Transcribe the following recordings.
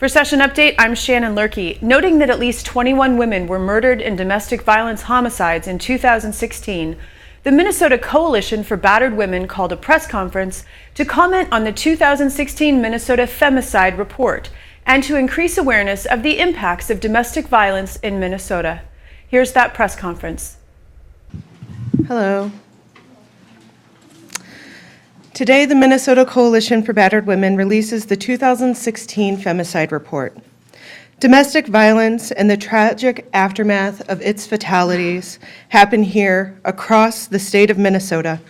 For Session Update, I'm Shannon Lurkey. Noting that at least 21 women were murdered in domestic violence homicides in 2016, the Minnesota Coalition for Battered Women called a press conference to comment on the 2016 Minnesota Femicide Report and to increase awareness of the impacts of domestic violence in Minnesota. Here's that press conference. Hello. Today, the Minnesota Coalition for Battered Women releases the 2016 Femicide Report. Domestic violence and the tragic aftermath of its fatalities happen here across the state of Minnesota.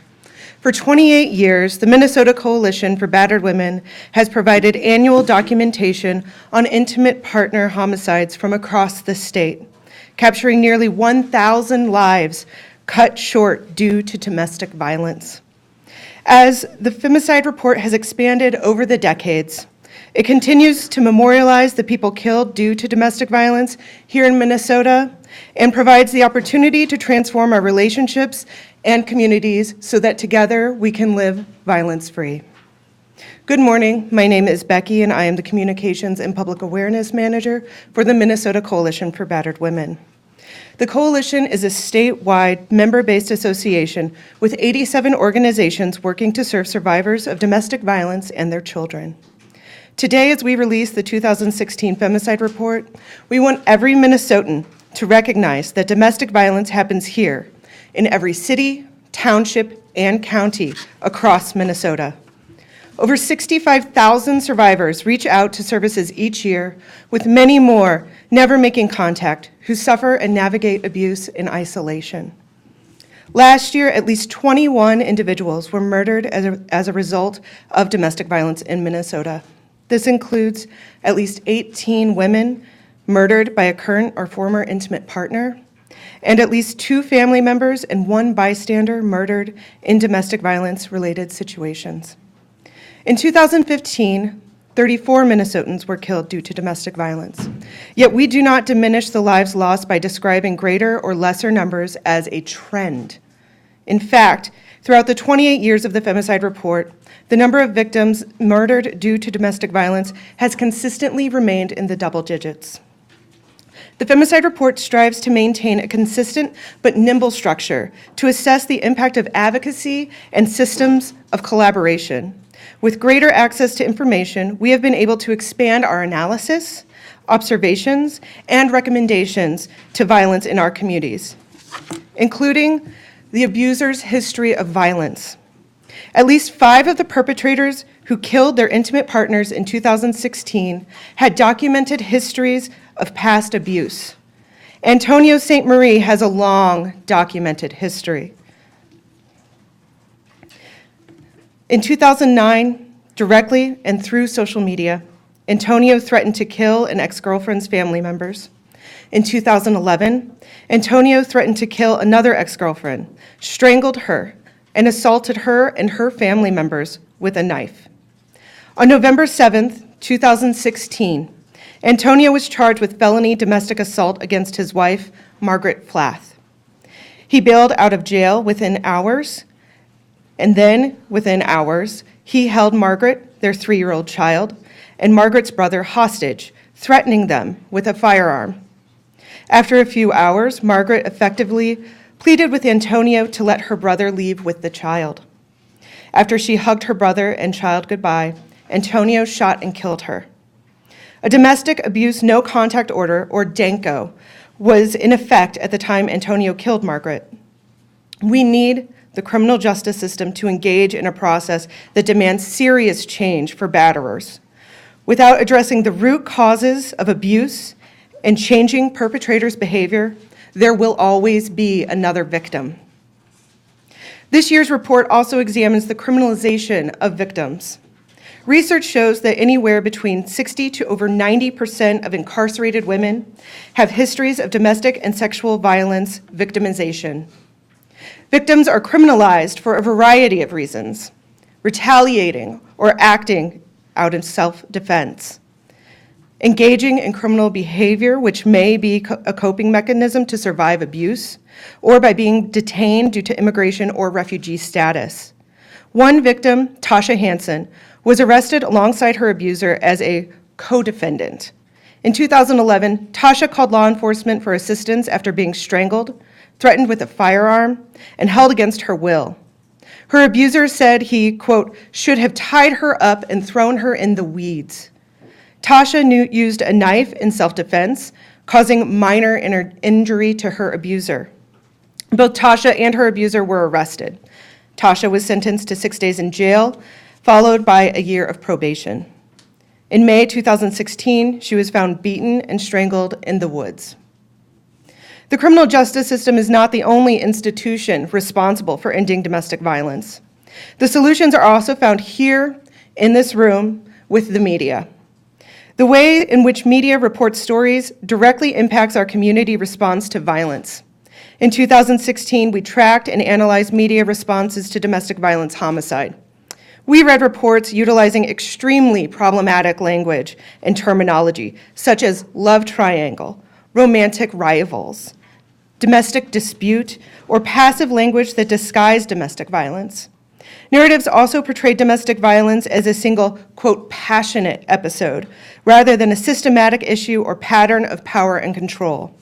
For 28 years, the Minnesota Coalition for Battered Women has provided annual documentation on intimate partner homicides from across the state, capturing nearly 1,000 lives cut short due to domestic violence. As the Femicide Report has expanded over the decades, it continues to memorialize the people killed due to domestic violence here in Minnesota and provides the opportunity to transform our relationships and communities so that together we can live violence-free. Good morning, my name is Becky and I am the Communications and Public Awareness Manager for the Minnesota Coalition for Battered Women. The Coalition is a statewide, member-based association with 87 organizations working to serve survivors of domestic violence and their children. Today, as we release the 2016 Femicide Report, we want every Minnesotan to recognize that domestic violence happens here, in every city, township, and county across Minnesota. Over 65,000 survivors reach out to services each year, with many more never making contact, who suffer and navigate abuse in isolation. Last year, at least 21 individuals were murdered as a result of domestic violence in Minnesota. This includes at least 18 women murdered by a current or former intimate partner, and at least 2 family members and 1 bystander murdered in domestic violence-related situations. In 2015, 34 Minnesotans were killed due to domestic violence. Yet we do not diminish the lives lost by describing greater or lesser numbers as a trend. In fact, throughout the 28 years of the Femicide Report, the number of victims murdered due to domestic violence has consistently remained in the double digits. The Femicide Report strives to maintain a consistent but nimble structure to assess the impact of advocacy and systems of collaboration. With greater access to information, we have been able to expand our analysis, observations, and recommendations to violence in our communities, including the abuser's history of violence. At least 5 of the perpetrators who killed their intimate partners in 2016 had documented histories of past abuse. Antonio St. Marie has a long documented history. In 2009, directly and through social media, Antonio threatened to kill an ex-girlfriend's family members. In 2011, Antonio threatened to kill another ex-girlfriend, strangled her, and assaulted her and her family members with a knife. On November 7th, 2016, Antonio was charged with felony domestic assault against his wife, Margaret Flath. He bailed out of jail within hours, and then, within hours, he held Margaret, their 3-year-old child, and Margaret's brother hostage, threatening them with a firearm. After a few hours, Margaret effectively pleaded with Antonio to let her brother leave with the child. After she hugged her brother and child goodbye, Antonio shot and killed her. A domestic abuse no contact order, or DANCO, was in effect at the time Antonio killed Margaret. We need the criminal justice system to engage in a process that demands serious change for batterers. Without addressing the root causes of abuse and changing perpetrators' behavior, there will always be another victim. This year's report also examines the criminalization of victims. Research shows that anywhere between 60 to over 90% of incarcerated women have histories of domestic and sexual violence victimization. Victims are criminalized for a variety of reasons, retaliating or acting out in self-defense, engaging in criminal behavior, which may be a coping mechanism to survive abuse, or by being detained due to immigration or refugee status. One victim, Tasha Hansen, was arrested alongside her abuser as a co-defendant. In 2011, Tasha called law enforcement for assistance after being strangled, threatened with a firearm, and held against her will. Her abuser said he, quote, should have tied her up and thrown her in the weeds. Tasha used a knife in self-defense, causing minor injury to her abuser. Both Tasha and her abuser were arrested. Tasha was sentenced to 6 days in jail, followed by a year of probation. In May 2016, she was found beaten and strangled in the woods. The criminal justice system is not the only institution responsible for ending domestic violence. The solutions are also found here in this room with the media. The way in which media reports stories directly impacts our community response to violence. In 2016, we tracked and analyzed media responses to domestic violence homicide. We read reports utilizing extremely problematic language and terminology, such as love triangle, romantic rivals, domestic dispute, or passive language that disguised domestic violence. Narratives also portrayed domestic violence as a single, quote, passionate episode, rather than a systematic issue or pattern of power and control.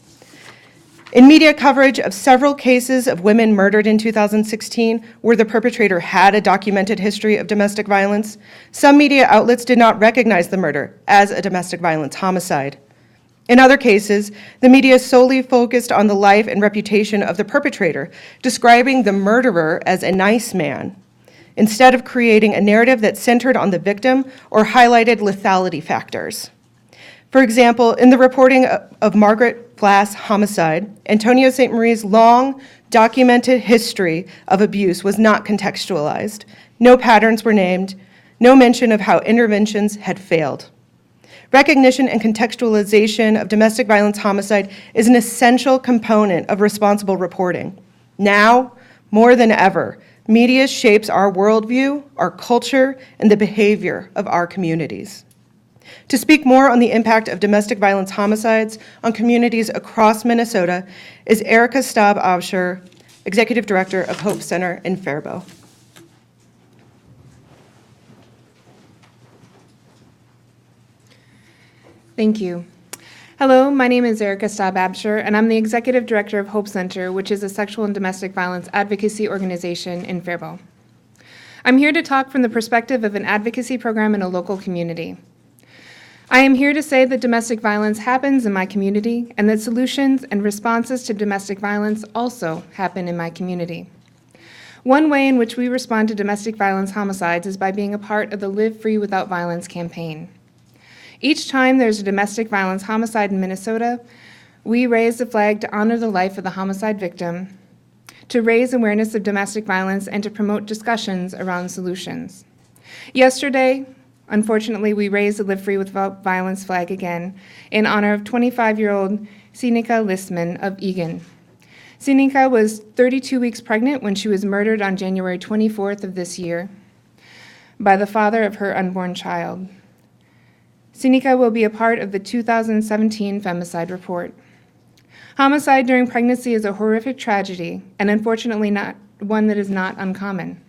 In media coverage of several cases of women murdered in 2016, where the perpetrator had a documented history of domestic violence, some media outlets did not recognize the murder as a domestic violence homicide. In other cases, the media solely focused on the life and reputation of the perpetrator, describing the murderer as a nice man, instead of creating a narrative that centered on the victim or highlighted lethality factors. For example, in the reporting of Margaret Flass homicide, Antonio St. Marie's long documented history of abuse was not contextualized. No patterns were named, no mention of how interventions had failed. Recognition and contextualization of domestic violence homicide is an essential component of responsible reporting. Now, more than ever, media shapes our worldview, our culture, and the behavior of our communities. To speak more on the impact of domestic violence homicides on communities across Minnesota is Erica Staub-Absher, Executive Director of Hope Center in Faribault. Thank you. Hello, my name is Erica Staub-Absher, and I'm the Executive Director of Hope Center, which is a sexual and domestic violence advocacy organization in Faribault. I'm here to talk from the perspective of an advocacy program in a local community. I am here to say that domestic violence happens in my community and that solutions and responses to domestic violence also happen in my community. One way in which we respond to domestic violence homicides is by being a part of the Live Free Without Violence campaign. Each time there's a domestic violence homicide in Minnesota, we raise the flag to honor the life of the homicide victim, to raise awareness of domestic violence, and to promote discussions around solutions. Yesterday, unfortunately, we raised the Live Free Without Violence flag again in honor of 25-year-old Sinika Listman of Eagan. Sinika was 32 weeks pregnant when she was murdered on January 24th of this year by the father of her unborn child. Sinika will be a part of the 2017 Femicide Report. Homicide during pregnancy is a horrific tragedy, and unfortunately not one that is not uncommon.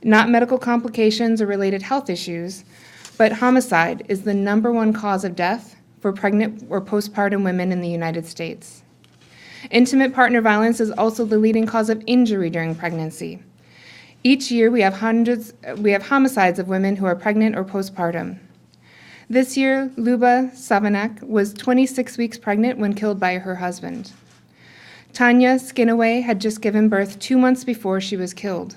Not medical complications or related health issues, but homicide is the #1 cause of death for pregnant or postpartum women in the United States. Intimate partner violence is also the leading cause of injury during pregnancy. Each year we have homicides of women who are pregnant or postpartum. This year, Luba Savanak was 26 weeks pregnant when killed by her husband. Tanya Skinaway had just given birth 2 months before she was killed.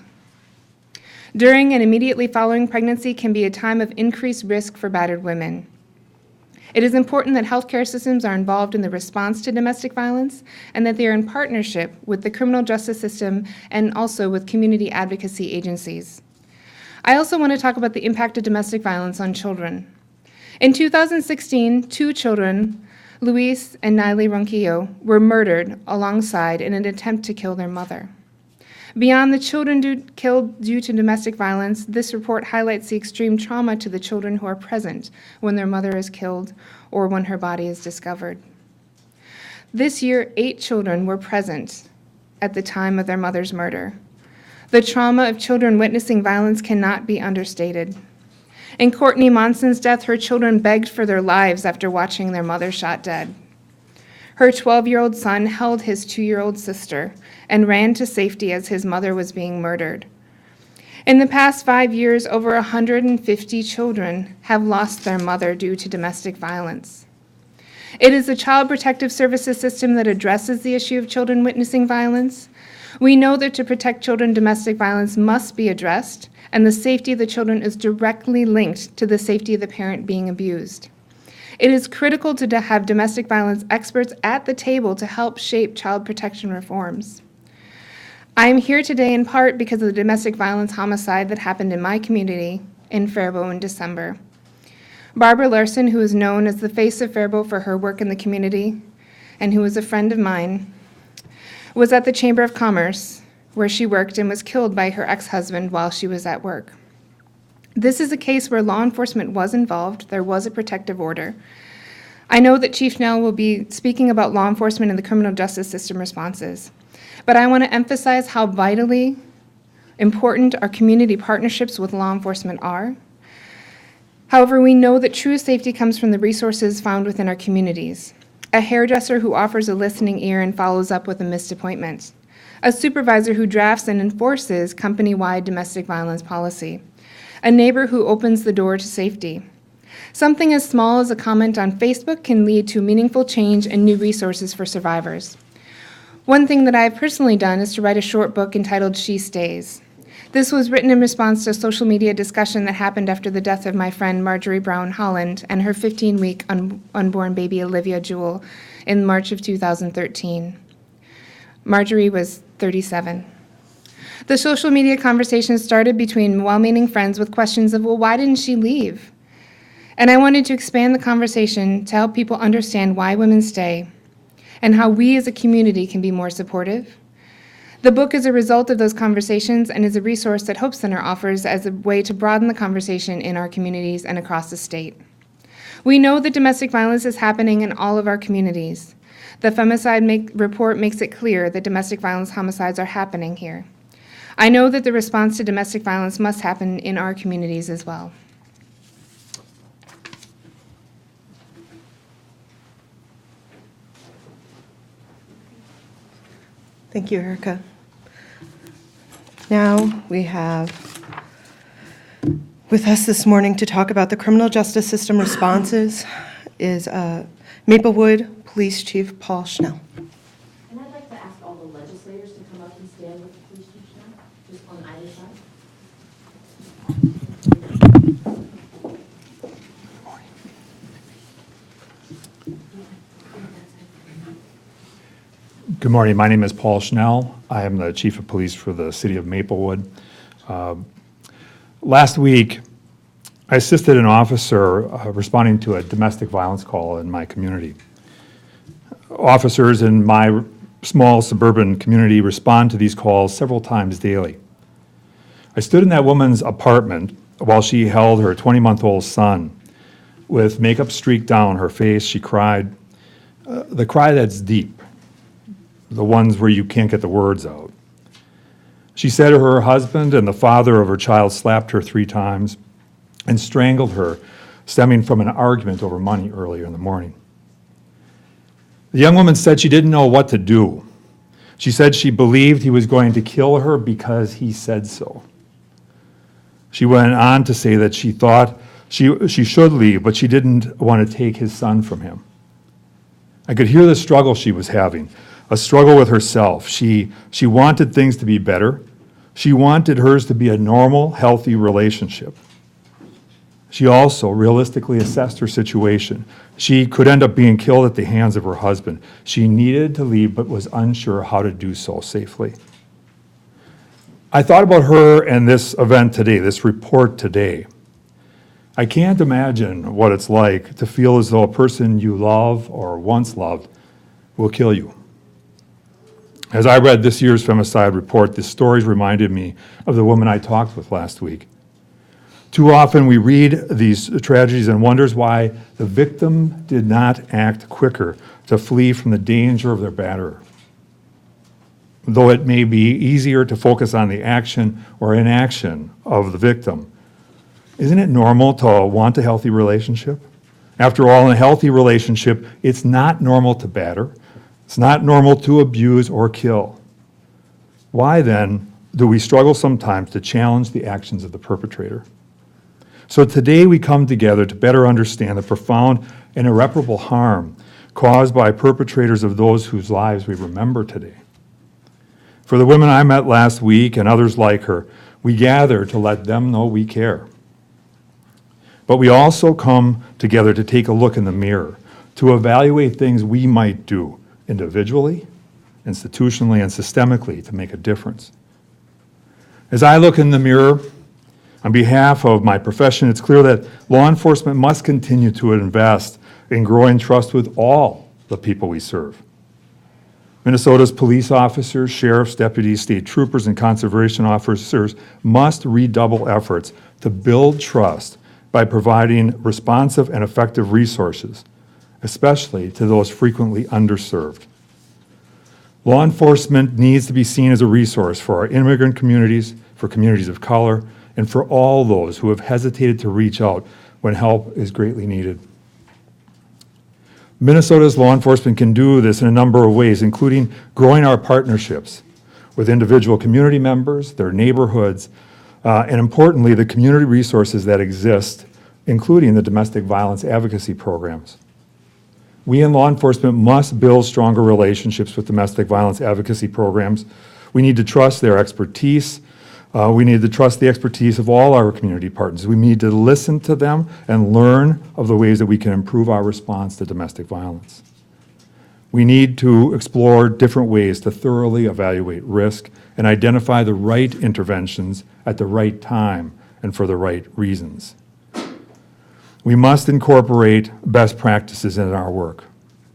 During and immediately following pregnancy can be a time of increased risk for battered women. It is important that healthcare systems are involved in the response to domestic violence and that they are in partnership with the criminal justice system and also with community advocacy agencies. I also want to talk about the impact of domestic violence on children. In 2016, 2 children, Luis and Niley Ronquillo, were murdered alongside in an attempt to kill their mother. Beyond the children killed due to domestic violence, this report highlights the extreme trauma to the children who are present when their mother is killed or when her body is discovered. This year, 8 children were present at the time of their mother's murder. The trauma of children witnessing violence cannot be understated. In Courtney Monson's death, her children begged for their lives after watching their mother shot dead. Her 12-year-old son held his 2-year-old sister and ran to safety as his mother was being murdered. In the past 5 years, over 150 children have lost their mother due to domestic violence. It is the Child Protective Services system that addresses the issue of children witnessing violence. We know that to protect children, domestic violence must be addressed, and the safety of the children is directly linked to the safety of the parent being abused. It is critical to have domestic violence experts at the table to help shape child protection reforms. I am here today in part because of the domestic violence homicide that happened in my community in Faribault in December. Barbara Larson, who is known as the face of Faribault for her work in the community and who is a friend of mine, was at the Chamber of Commerce where she worked and was killed by her ex-husband while she was at work. This is a case where law enforcement was involved. There was a protective order. I know that Chief Schnell will be speaking about law enforcement and the criminal justice system responses, but I want to emphasize how vitally important our community partnerships with law enforcement are. However, we know that true safety comes from the resources found within our communities. A hairdresser who offers a listening ear and follows up with a missed appointment. A supervisor who drafts and enforces company-wide domestic violence policy. A neighbor who opens the door to safety. Something as small as a comment on Facebook can lead to meaningful change and new resources for survivors. One thing that I've personally done is to write a short book entitled She Stays. This was written in response to a social media discussion that happened after the death of my friend Marjorie Brown Holland and her 15-week unborn baby Olivia Jewell in March of 2013. Marjorie was 37. The social media conversation started between well-meaning friends with questions of, well, why didn't she leave? And I wanted to expand the conversation to help people understand why women stay and how we as a community can be more supportive. The book is a result of those conversations and is a resource that Hope Center offers as a way to broaden the conversation in our communities and across the state. We know that domestic violence is happening in all of our communities. The Femicide Report makes it clear that domestic violence homicides are happening here. I know that the response to domestic violence must happen in our communities as well. Thank you, Erica. Now we have with us this morning to talk about the criminal justice system responses is Maplewood Police Chief Paul Schnell. And I'd like to ask all the legislators to come up and stand with the police chief now, just on either side. Good morning. My name is Paul Schnell. I am the Chief of Police for the City of Maplewood. Last week, I assisted an officer responding to a domestic violence call in my community. Officers in my small suburban community respond to these calls several times daily. I stood in that woman's apartment while she held her 20-month-old son. With makeup streaked down her face, she cried, the cry that's deep. The ones where you can't get the words out. She said her husband and the father of her child slapped her 3 times and strangled her, stemming from an argument over money earlier in the morning. The young woman said she didn't know what to do. She said she believed he was going to kill her because he said so. She went on to say that she thought she should leave, but she didn't want to take his son from him. I could hear the struggle she was having. A struggle with herself. She wanted things to be better. She wanted hers to be a normal, healthy relationship. She also realistically assessed her situation. She could end up being killed at the hands of her husband. She needed to leave but was unsure how to do so safely. I thought about her and this event today, this report today. I can't imagine what it's like to feel as though a person you love or once loved will kill you. As I read this year's Femicide Report, the stories reminded me of the woman I talked with last week. Too often we read these tragedies and wonders why the victim did not act quicker to flee from the danger of their batterer. Though it may be easier to focus on the action or inaction of the victim, Isn't it normal to want a healthy relationship? After all, in a healthy relationship, it's not normal to batter. It's not normal to abuse or kill. Why then do we struggle sometimes to challenge the actions of the perpetrator? So today we come together to better understand the profound and irreparable harm caused by perpetrators of those whose lives we remember today. For the women I met last week and others like her, we gather to let them know we care. But we also come together to take a look in the mirror, to evaluate things we might do individually, institutionally, and systemically to make a difference. As I look in the mirror, on behalf of my profession, it's clear that law enforcement must continue to invest in growing trust with all the people we serve. Minnesota's police officers, sheriffs, deputies, state troopers, and conservation officers must redouble efforts to build trust by providing responsive and effective resources, especially to those frequently underserved. Law enforcement needs to be seen as a resource for our immigrant communities, for communities of color, and for all those who have hesitated to reach out when help is greatly needed. Minnesota's law enforcement can do this in a number of ways, including growing our partnerships with individual community members, their neighborhoods, and importantly, the community resources that exist, including the domestic violence advocacy programs. We in law enforcement must build stronger relationships with domestic violence advocacy programs. We need to trust their expertise. We need to trust the expertise of all our community partners. We need to listen to them and learn of the ways that we can improve our response to domestic violence. We need to explore different ways to thoroughly evaluate risk and identify the right interventions at the right time and for the right reasons. We must incorporate best practices in our work,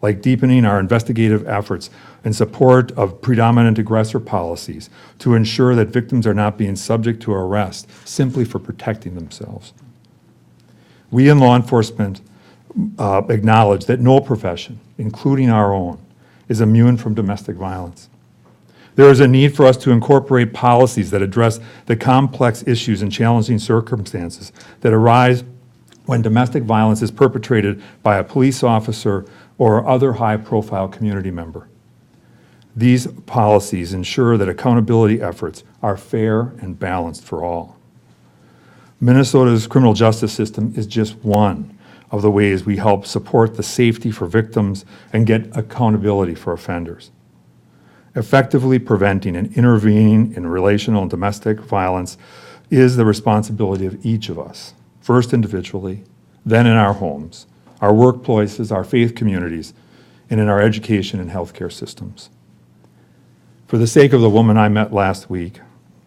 like deepening our investigative efforts in support of predominant aggressor policies to ensure that victims are not being subject to arrest simply for protecting themselves. We in law enforcement acknowledge that no profession, including our own, is immune from domestic violence. There is a need for us to incorporate policies that address the complex issues and challenging circumstances that arise when domestic violence is perpetrated by a police officer or other high-profile community member. These policies ensure that accountability efforts are fair and balanced for all. Minnesota's criminal justice system is just one of the ways we help support the safety for victims and get accountability for offenders. Effectively preventing and intervening in relational and domestic violence is the responsibility of each of us, first individually, then in our homes, our workplaces, our faith communities, and in our education and healthcare systems. For the sake of the woman I met last week,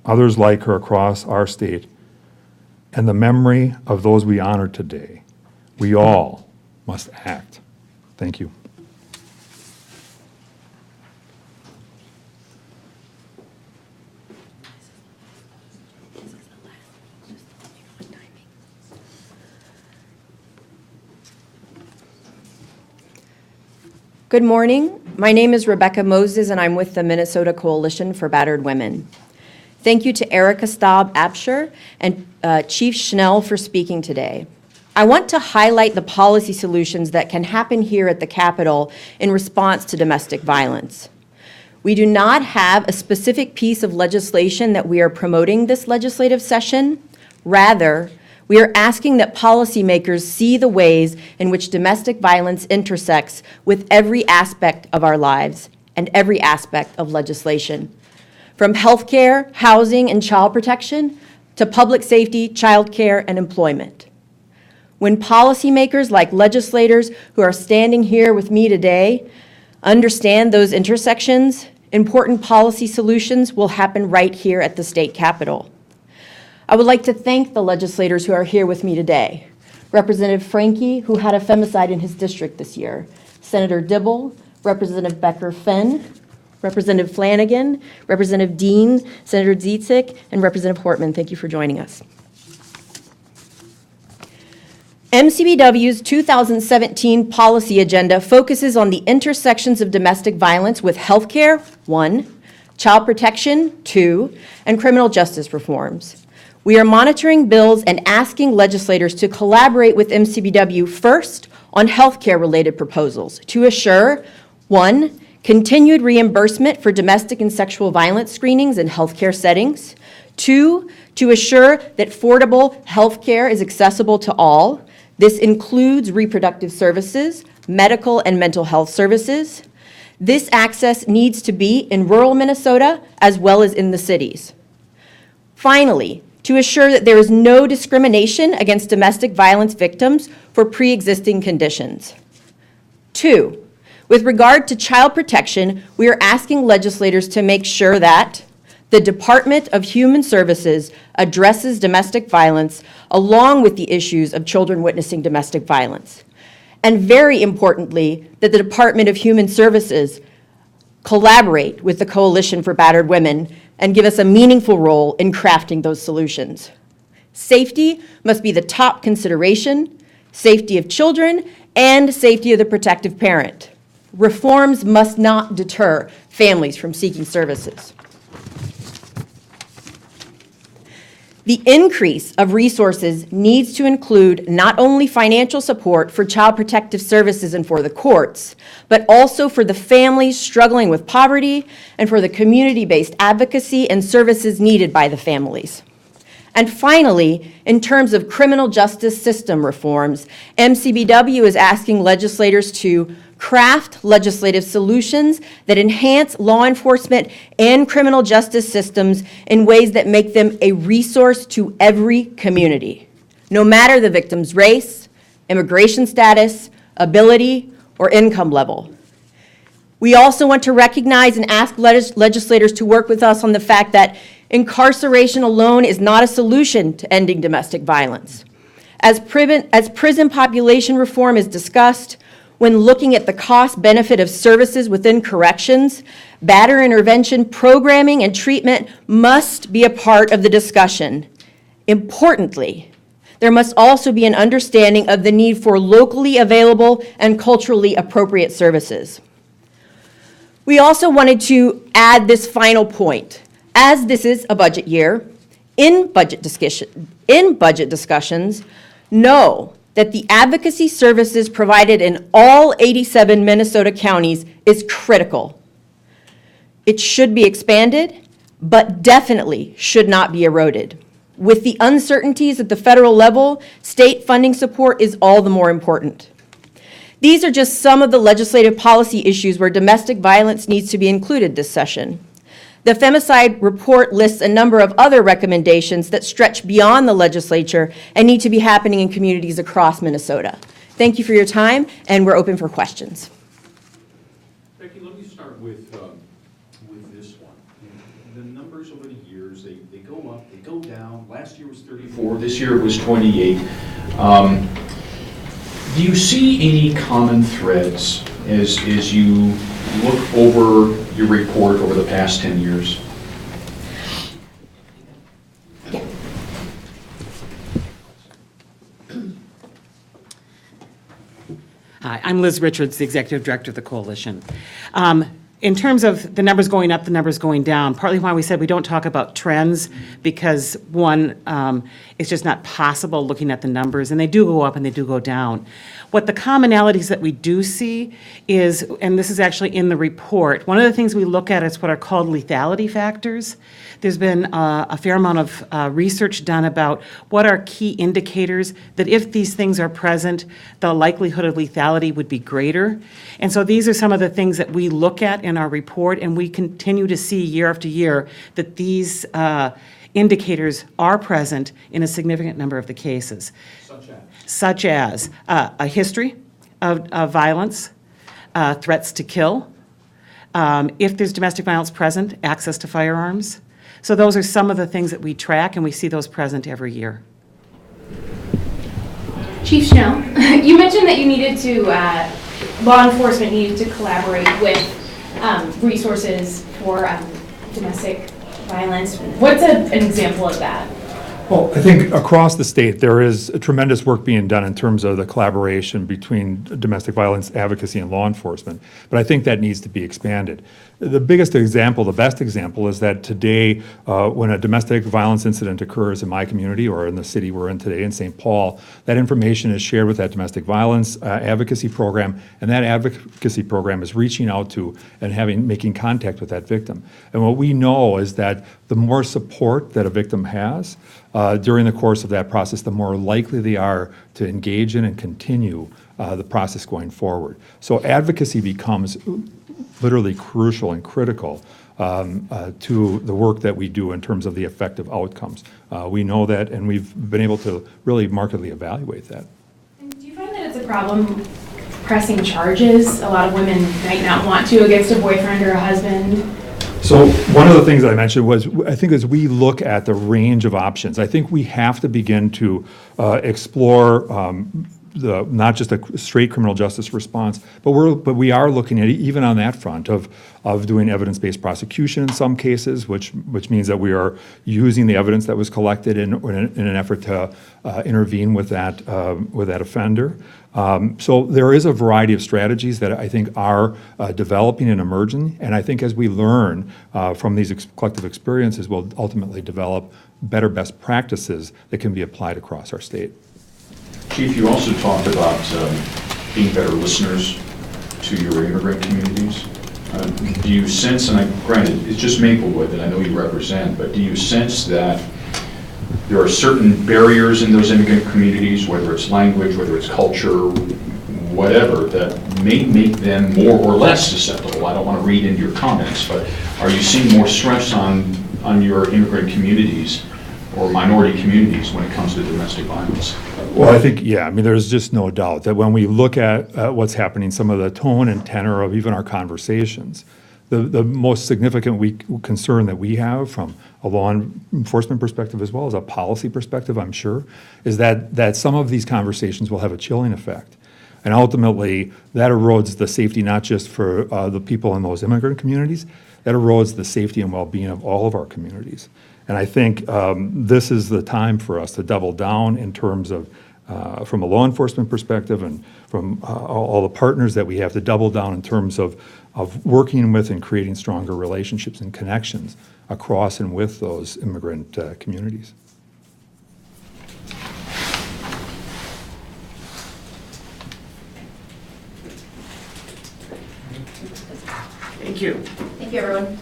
others like her across our state, and the memory of those we honor today, we all must act. Thank you. Good morning. My name is Rebecca Moses, and I'm with the Minnesota Coalition for Battered Women. Thank you to Erica Staub-Absher and Chief Schnell for speaking today. I want to highlight the policy solutions that can happen here at the Capitol in response to domestic violence. We do not have a specific piece of legislation that we are promoting this legislative session. Rather, we are asking that policymakers see the ways in which domestic violence intersects with every aspect of our lives and every aspect of legislation, from healthcare, housing, and child protection to public safety, childcare, and employment. When policymakers like legislators who are standing here with me today understand those intersections, important policy solutions will happen right here at the state capitol. I would like to thank the legislators who are here with me today. Representative Franke, who had a femicide in his district this year, Senator Dibble, Representative Becker-Fenn, Representative Flanagan, Representative Dean, Senator Zietzik, and Representative Hortman. Thank you for joining us. MCBW's 2017 policy agenda focuses on the intersections of domestic violence with healthcare, 1, child protection, 2, and criminal justice reforms. We are monitoring bills and asking legislators to collaborate with MCBW first on healthcare-related proposals to assure, 1, continued reimbursement for domestic and sexual violence screenings in healthcare settings, 2, to assure that affordable healthcare is accessible to all. This includes reproductive services, medical and mental health services. This access needs to be in rural Minnesota as well as in the cities. Finally, to assure that there is no discrimination against domestic violence victims for pre-existing conditions. 2, with regard to child protection, we are asking legislators to make sure that the Department of Human Services addresses domestic violence along with the issues of children witnessing domestic violence. And very importantly, that the Department of Human Services collaborate with the Coalition for Battered Women and give us a meaningful role in crafting those solutions. Safety must be the top consideration, safety of children and safety of the protective parent. Reforms must not deter families from seeking services. The increase of resources needs to include not only financial support for child protective services and for the courts, but also for the families struggling with poverty and for the community-based advocacy and services needed by the families. And finally, in terms of criminal justice system reforms, MCBW is asking legislators to craft legislative solutions that enhance law enforcement and criminal justice systems in ways that make them a resource to every community, no matter the victim's race, immigration status, ability, or income level. We also want to recognize and ask legislators to work with us on the fact that incarceration alone is not a solution to ending domestic violence. As prison population reform is discussed, when looking at the cost-benefit of services within corrections, batterer intervention programming and treatment must be a part of the discussion. Importantly, there must also be an understanding of the need for locally available and culturally appropriate services. We also wanted to add this final point. As this is a budget year, in budget discussions, know that the advocacy services provided in all 87 Minnesota counties is critical. It should be expanded, but definitely should not be eroded. With the uncertainties at the federal level, state funding support is all the more important. These are just some of the legislative policy issues where domestic violence needs to be included this session. The Femicide Report lists a number of other recommendations that stretch beyond the legislature and need to be happening in communities across Minnesota. Thank you for your time, and we're open for questions. Becky, let me start with this one. The numbers over the years, they go up, they go down. Last year was 34, this year it was 28. Do you see any common threads as you look over your report over the past 10 years? Hi, I'm Liz Richards, the Executive Director of the Coalition. In terms of the numbers going up, the numbers going down, partly why we said we don't talk about trends, because one, it's just not possible looking at the numbers, and they do go up and they do go down. What the commonalities that we do see is, and this is actually in the report, one of the things we look at is what are called lethality factors. There's been a fair amount of research done about what are key indicators that if these things are present, the likelihood of lethality would be greater. And so these are some of the things that we look at in our report, and we continue to see year after year that these indicators are present in a significant number of the cases. Such as a history of violence, threats to kill, if there's domestic violence present, access to firearms. So those are some of the things that we track, and we see those present every year. Chief Schnell, you mentioned that you needed to, law enforcement needed to collaborate with resources for domestic violence. What's an example of that? Well, I think across the state, there is tremendous work being done in terms of the collaboration between domestic violence advocacy and law enforcement, but I think that needs to be expanded. The biggest example, the best example, is that today, when a domestic violence incident occurs in my community or in the city we're in today in St. Paul, that information is shared with that domestic violence advocacy program, and that advocacy program is reaching out to and making contact with that victim. And what we know is that the more support that a victim has during the course of that process, the more likely they are to engage in and continue the process going forward. So advocacy becomes literally crucial and critical to the work that we do in terms of the effective outcomes. We know that, and we've been able to really markedly evaluate that. And do you find that it's a problem pressing charges? A lot of women might not want to against a boyfriend or a husband. So one of the things that I mentioned was, I think as we look at the range of options, I think we have to begin to explore not just a straight criminal justice response, but we are looking at, even on that front, of doing evidence-based prosecution in some cases, which means that we are using the evidence that was collected in an effort to intervene with that offender. So there is a variety of strategies that I think are developing and emerging, and I think as we learn from these collective experiences, we'll ultimately develop better best practices that can be applied across our state. Chief, you also talked about being better listeners to your immigrant communities. Do you sense, and granted, it's just Maplewood that I know you represent, but do you sense that there are certain barriers in those immigrant communities, whether it's language, whether it's culture, whatever, that may make them more or less susceptible? I don't want to read into your comments, but are you seeing more stress on your immigrant communities or minority communities when it comes to domestic violence? Well, I think, yeah, I mean, there's just no doubt that when we look at what's happening, some of the tone and tenor of even our conversations, the most significant concern that we have from a law enforcement perspective as well as a policy perspective, I'm sure, is that some of these conversations will have a chilling effect. And ultimately, that erodes the safety not just for the people in those immigrant communities, that erodes the safety and well-being of all of our communities. And I think this is the time for us to double down in terms of, from a law enforcement perspective and from all the partners that we have, to double down in terms of working with and creating stronger relationships and connections across and with those immigrant communities. Thank you. Thank you, everyone.